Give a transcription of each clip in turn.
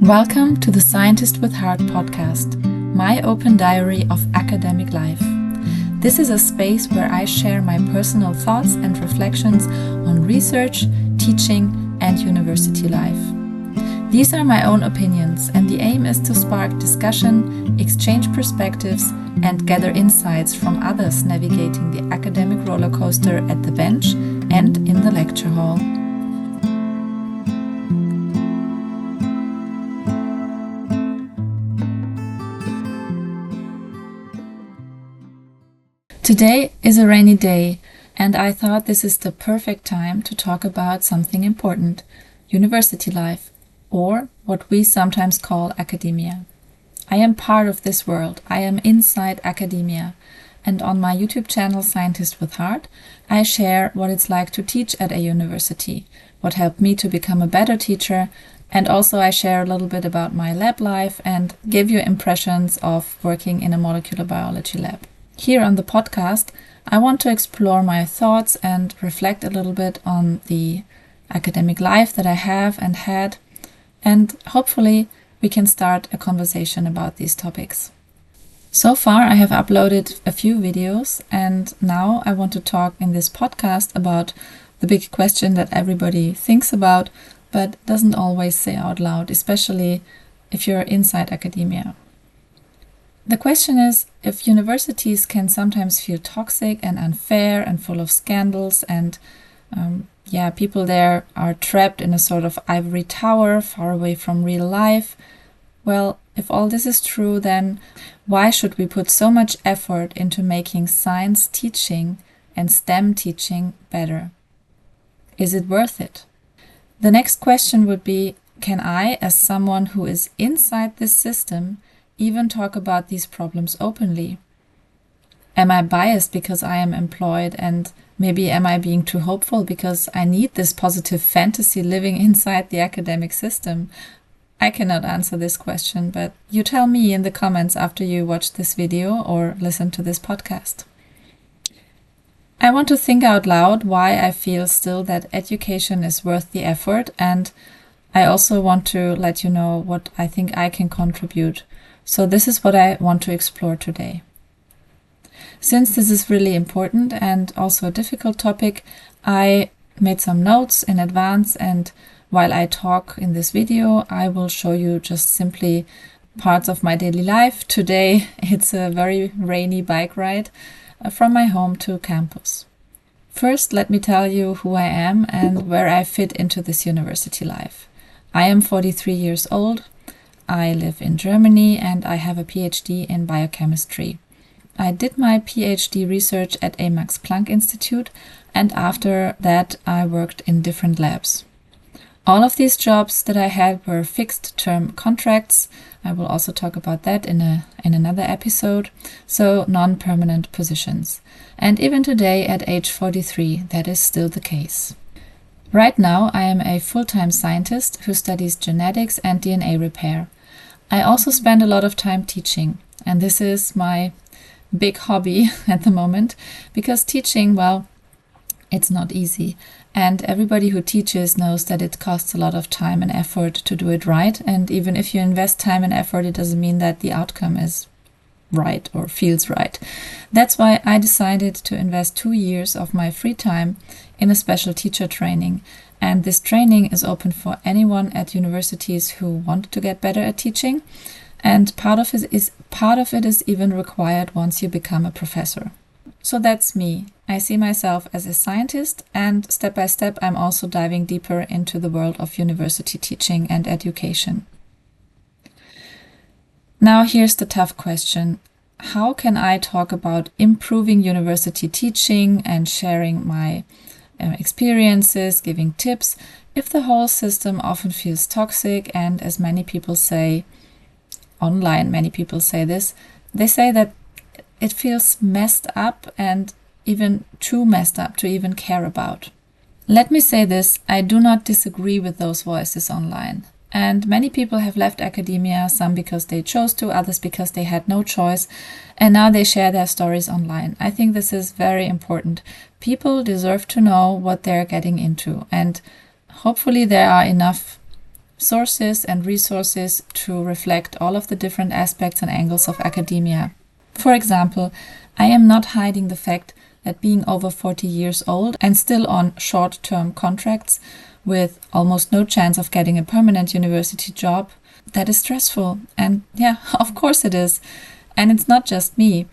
Welcome to the Scientist with Heart Podcast, my open diary of academic life. This is a space where I share my personal thoughts and reflections on research, teaching, and university life. These are my own opinions, and the aim is to spark discussion, exchange perspectives, and gather insights from others navigating the academic roller coaster at the bench and in the lecture hall. Today is a rainy day, and I thought this is the perfect time to talk about something important, university life, or what we sometimes call academia. I am part of this world. I am inside academia, and on my YouTube channel Scientist with Heart, I share what it's like to teach at a university, what helped me to become a better teacher, and also I share a little bit about my lab life and give you impressions of working in a molecular biology lab. Here on the podcast, I want to explore my thoughts and reflect a little bit on the academic life that I have and had, and hopefully we can start a conversation about these topics. So far, I have uploaded a few videos, and now I want to talk in this podcast about the big question that everybody thinks about, but doesn't always say out loud, especially if you're inside academia. The question is if universities can sometimes feel toxic and unfair and full of scandals and people there are trapped in a sort of ivory tower far away from real life. Well, if all this is true, then why should we put so much effort into making science teaching and STEM teaching better? Is it worth it? The next question would be, can I, as someone who is inside this system, even talk about these problems openly? Am I biased because I am employed, and maybe am I being too hopeful because I need this positive fantasy living inside the academic system? I cannot answer this question, but you tell me in the comments after you watch this video or listen to this podcast. I want to think out loud why I feel still that education is worth the effort, and I also want to let you know what I think I can contribute. So this is what I want to explore today. Since this is really important and also a difficult topic, I made some notes in advance, and while I talk in this video, I will show you just simply parts of my daily life. Today, it's a very rainy bike ride from my home to campus. First, let me tell you who I am and where I fit into this university life. I am 43 years old. I live in Germany and I have a PhD in biochemistry. I did my PhD research at a Max Planck Institute, and after that I worked in different labs. All of these jobs that I had were fixed-term contracts. I will also talk about that in another episode, so non-permanent positions. And even today at age 43, that is still the case. Right now I am a full-time scientist who studies genetics and DNA repair. I also spend a lot of time teaching, and this is my big hobby at the moment, because teaching, well, it's not easy, and everybody who teaches knows that it costs a lot of time and effort to do it right, and even if you invest time and effort, it doesn't mean that the outcome is right or feels right. That's why I decided to invest 2 years of my free time in a special teacher training. And this training is open for anyone at universities who want to get better at teaching. And part of it is even required once you become a professor. So that's me. I see myself as a scientist, and step by step I'm also diving deeper into the world of university teaching and education. Now here's the tough question. How can I talk about improving university teaching and sharing my experiences, giving tips, if the whole system often feels toxic and, as many people say, online many people say this, they say that it feels messed up and even too messed up to even care about. Let me say this, I do not disagree with those voices online. And many people have left academia, some because they chose to, others because they had no choice, and now they share their stories online. I think this is very important. People deserve to know what they're getting into, and hopefully there are enough sources and resources to reflect all of the different aspects and angles of academia. For example, I am not hiding the fact that being over 40 years old and still on short-term contracts with almost no chance of getting a permanent university job, that is stressful. And yeah, of course it is. And it's not just me.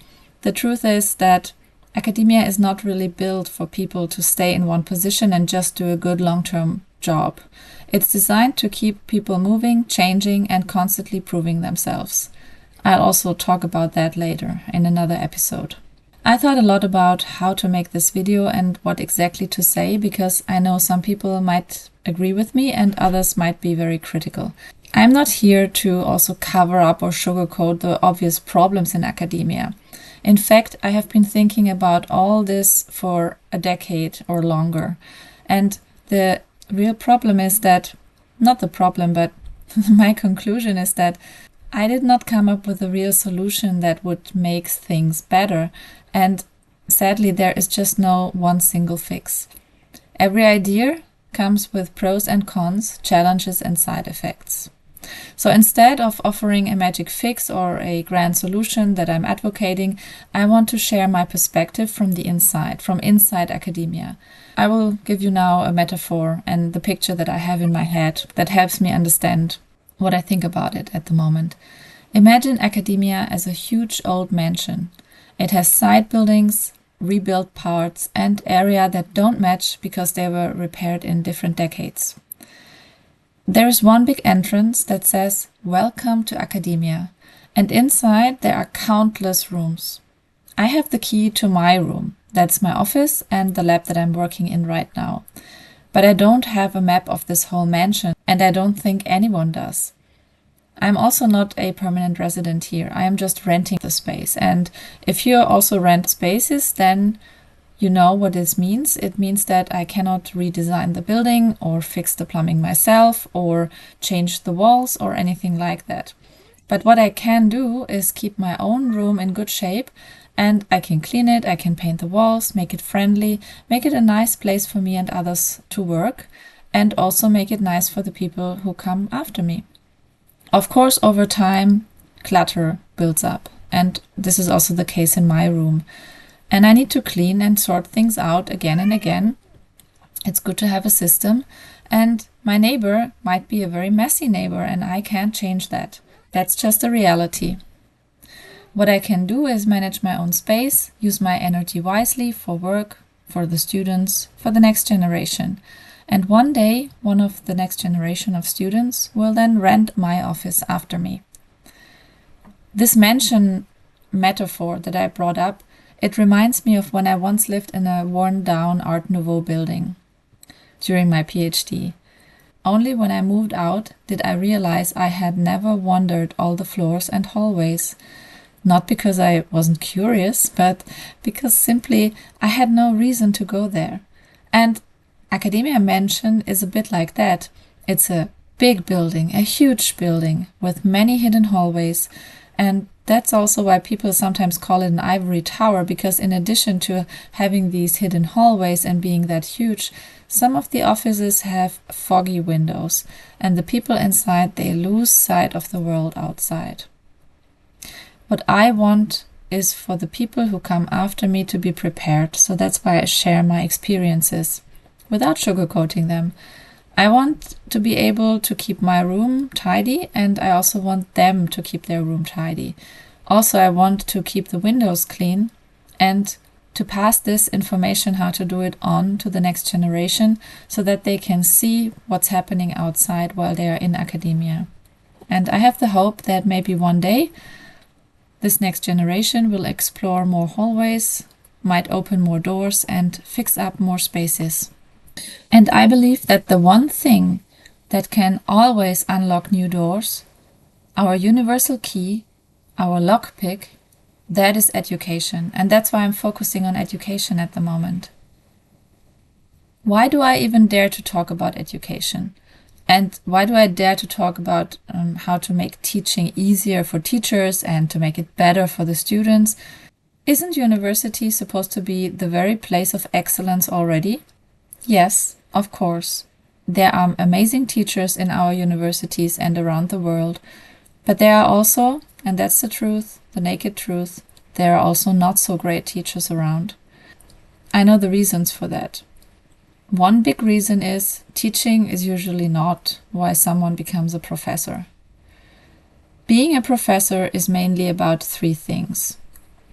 The truth is that academia is not really built for people to stay in one position and just do a good long-term job. It's designed to keep people moving, changing, and constantly proving themselves. I'll also talk about that later in another episode. I thought a lot about how to make this video and what exactly to say, because I know some people might agree with me and others might be very critical. I'm not here to also cover up or sugarcoat the obvious problems in academia. In fact, I have been thinking about all this for a decade or longer. And the real problem is that, not the problem, but my conclusion is that I did not come up with a real solution that would make things better. And sadly, there is just no one single fix. Every idea comes with pros and cons, challenges and side effects. So instead of offering a magic fix or a grand solution that I'm advocating, I want to share my perspective from the inside, from inside academia. I will give you now a metaphor and the picture that I have in my head that helps me understand what I think about it at the moment. Imagine academia as a huge old mansion. It has side buildings, rebuilt parts, and area that don't match because they were repaired in different decades. There is one big entrance that says, "Welcome to academia," and inside there are countless rooms. I have the key to my room. That's my office and the lab that I'm working in right now. But I don't have a map of this whole mansion, and I don't think anyone does. I'm also not a permanent resident here. I am just renting the space. And if you also rent spaces, then you know what this means. It means that I cannot redesign the building or fix the plumbing myself or change the walls or anything like that. But what I can do is keep my own room in good shape, and I can clean it, I can paint the walls, make it friendly, make it a nice place for me and others to work, and also make it nice for the people who come after me. Of course, over time, clutter builds up, and this is also the case in my room. And I need to clean and sort things out again and again. It's good to have a system, and my neighbor might be a very messy neighbor, and I can't change that. That's just a reality. What I can do is manage my own space, use my energy wisely for work, for the students, for the next generation. And one day, one of the next generation of students will then rent my office after me. This mansion metaphor that I brought up, it reminds me of when I once lived in a worn-down Art Nouveau building during my PhD. Only when I moved out did I realize I had never wandered all the floors and hallways. Not because I wasn't curious, but because simply I had no reason to go there. And Academia Mansion is a bit like that. It's a big building, a huge building with many hidden hallways. And that's also why people sometimes call it an ivory tower, because in addition to having these hidden hallways and being that huge, some of the offices have foggy windows, and the people inside, they lose sight of the world outside. What I want is for the people who come after me to be prepared, so that's why I share my experiences without sugarcoating them. I want to be able to keep my room tidy, and I also want them to keep their room tidy. Also, I want to keep the windows clean and to pass this information how to do it on to the next generation so that they can see what's happening outside while they are in academia. And I have the hope that maybe one day this next generation will explore more hallways, might open more doors and fix up more spaces. And I believe that the one thing that can always unlock new doors, our universal key, our lockpick, that is education. And that's why I'm focusing on education at the moment. Why do I even dare to talk about education? And why do I dare to talk about how to make teaching easier for teachers and to make it better for the students? Isn't university supposed to be the very place of excellence already? Yes, of course. There are amazing teachers in our universities and around the world, but there are also, and that's the truth, the naked truth, there are also not so great teachers around. I know the reasons for that. One big reason is teaching is usually not why someone becomes a professor. Being a professor is mainly about 3 things.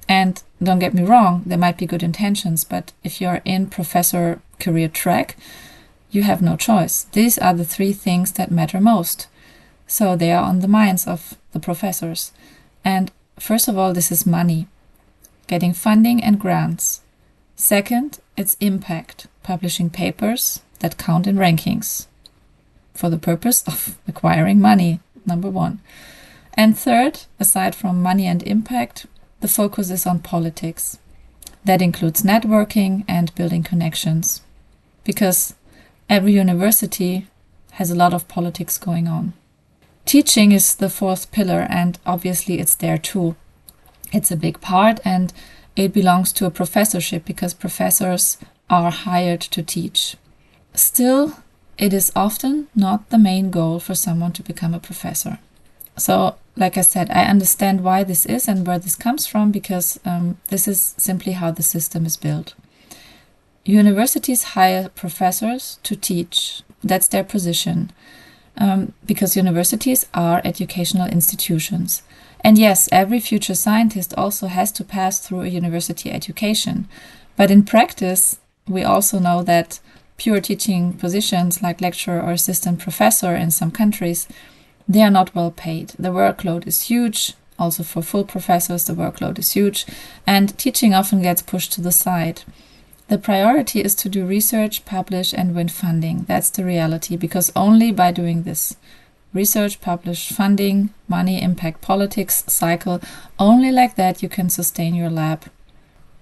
And don't get me wrong, there might be good intentions, but if you're in professor career track, you have no choice. These are the 3 things that matter most. So they are on the minds of the professors. And first of all, this is money, getting funding and grants. Second, it's impact, publishing papers that count in rankings for the purpose of acquiring money, number 1. And third, aside from money and impact, the focus is on politics. That includes networking and building connections, because every university has a lot of politics going on. Teaching is the 4th pillar, and obviously it's there too. It's a big part, and it belongs to a professorship because professors are hired to teach. Still, it is often not the main goal for someone to become a professor. So, like I said, I understand why this is and where this comes from, because this is simply how the system is built. Universities hire professors to teach. That's their position, because universities are educational institutions. And yes, every future scientist also has to pass through a university education. But in practice, we also know that pure teaching positions like lecturer or assistant professor in some countries, they are not well paid. The workload is huge. Also for full professors, the workload is huge. And teaching often gets pushed to the side. The priority is to do research, publish, and win funding. That's the reality, because only by doing this research, publish, funding, money, impact, politics, cycle, only like that you can sustain your lab.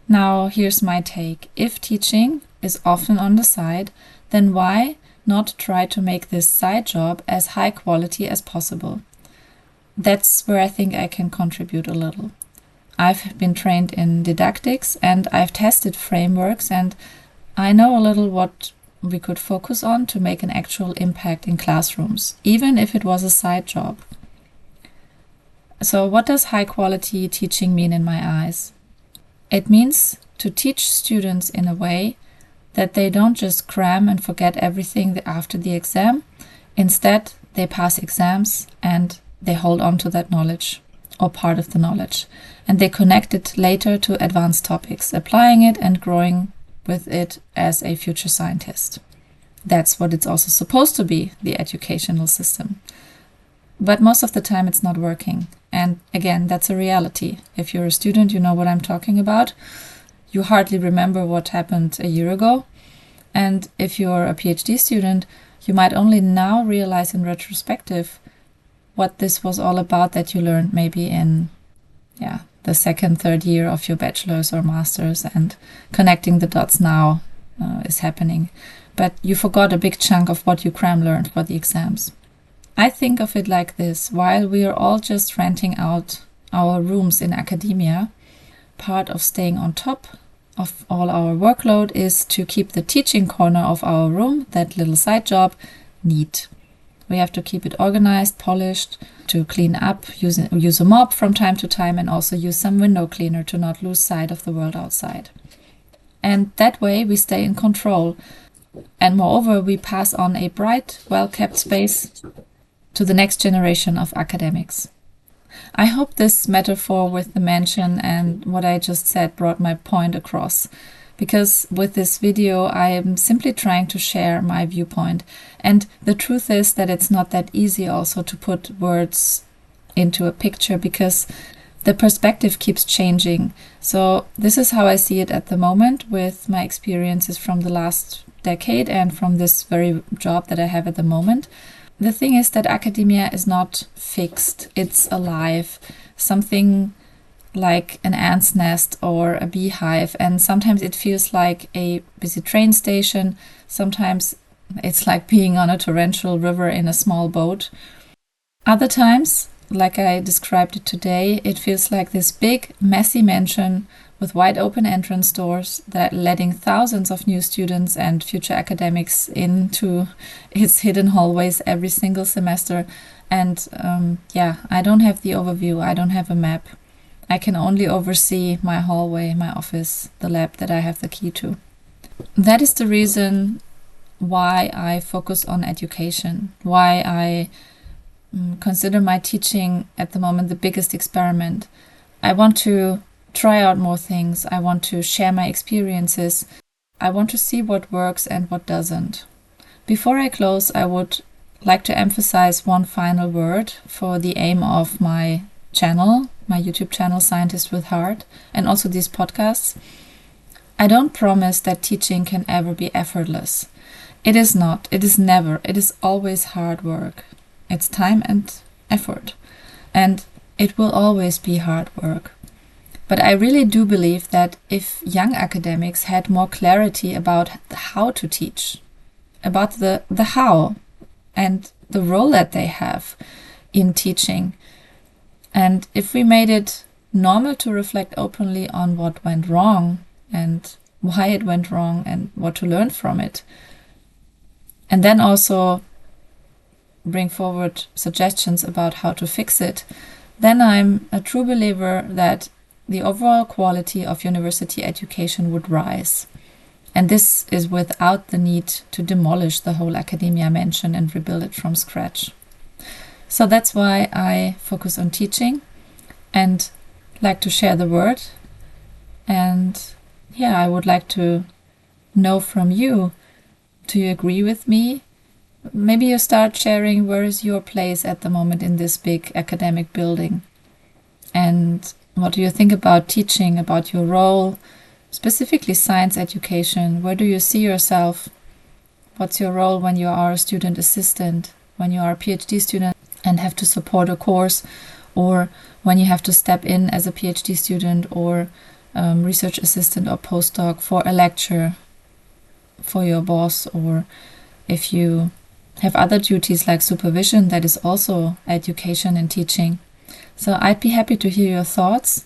Now, here's my take. If teaching is often on the side, then why not try to make this side job as high quality as possible? That's where I think I can contribute a little. I've been trained in didactics and I've tested frameworks, and I know a little what we could focus on to make an actual impact in classrooms, even if it was a side job. So what does high quality teaching mean in my eyes? It means to teach students in a way that they don't just cram and forget everything after the exam. Instead, they pass exams and they hold on to that knowledge or part of the knowledge, and they connect it later to advanced topics, applying it and growing with it as a future scientist. That's what it's also supposed to be, the educational system. But most of the time it's not working. And again, that's a reality. If you're a student, you know what I'm talking about. You hardly remember what happened a year ago. And if you're a PhD student, you might only now realize in retrospective what this was all about that you learned maybe in the 2nd, 3rd year of your bachelor's or master's, and connecting the dots now is happening. But you forgot a big chunk of what you cram learned for the exams. I think of it like this: while we are all just renting out our rooms in academia, part of staying on top of all our workload is to keep the teaching corner of our room, that little side job, neat. We have to keep it organized, polished, to clean up, use a mop from time to time, and also use some window cleaner to not lose sight of the world outside. And that way we stay in control. And moreover, we pass on a bright, well-kept space to the next generation of academics. I hope this metaphor with the mansion and what I just said brought my point across, because with this video I am simply trying to share my viewpoint. And the truth is that it's not that easy also to put words into a picture, because the perspective keeps changing. So this is how I see it at the moment with my experiences from the last decade and from this very job that I have at the moment. The thing is that academia is not fixed, it's alive, something like an ant's nest or a beehive, and sometimes it feels like a busy train station, sometimes it's like being on a torrential river in a small boat. Other times, like I described it today, it feels like this big, messy mansion with wide open entrance doors that letting thousands of new students and future academics into its hidden hallways every single semester. And I don't have the overview. I don't have a map. I can only oversee my hallway, my office, the lab that I have the key to. That is the reason why I focus on education, why I consider my teaching at the moment the biggest experiment. I want to try out more things. I want to share my experiences. I want to see what works and what doesn't. Before I close, I would like to emphasize one final word for the aim of my channel, my YouTube channel, Scientist with Heart, and also these podcasts. I don't promise that teaching can ever be effortless. It is not. It is never. It is always hard work. It's time and effort. And it will always be hard work. But I really do believe that if young academics had more clarity about how to teach, about the how and the role that they have in teaching, and if we made it normal to reflect openly on what went wrong and why it went wrong and what to learn from it, and then also bring forward suggestions about how to fix it, then I'm a true believer that the overall quality of university education would rise. And this is without the need to demolish the whole academia mansion and rebuild it from scratch. So that's why I focus on teaching and like to share the word. And I would like to know from you, do you agree with me? Maybe you start sharing where is your place at the moment in this big academic building. And what do you think about teaching, about your role, specifically science education? Where do you see yourself? What's your role when you are a student assistant, when you are a PhD student and have to support a course, or when you have to step in as a PhD student or research assistant or postdoc for a lecture for your boss, or if you have other duties like supervision, that is also education and teaching. So I'd be happy to hear your thoughts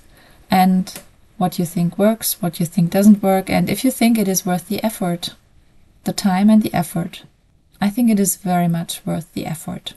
and what you think works, what you think doesn't work, and if you think it is worth the effort, the time and the effort. I think it is very much worth the effort.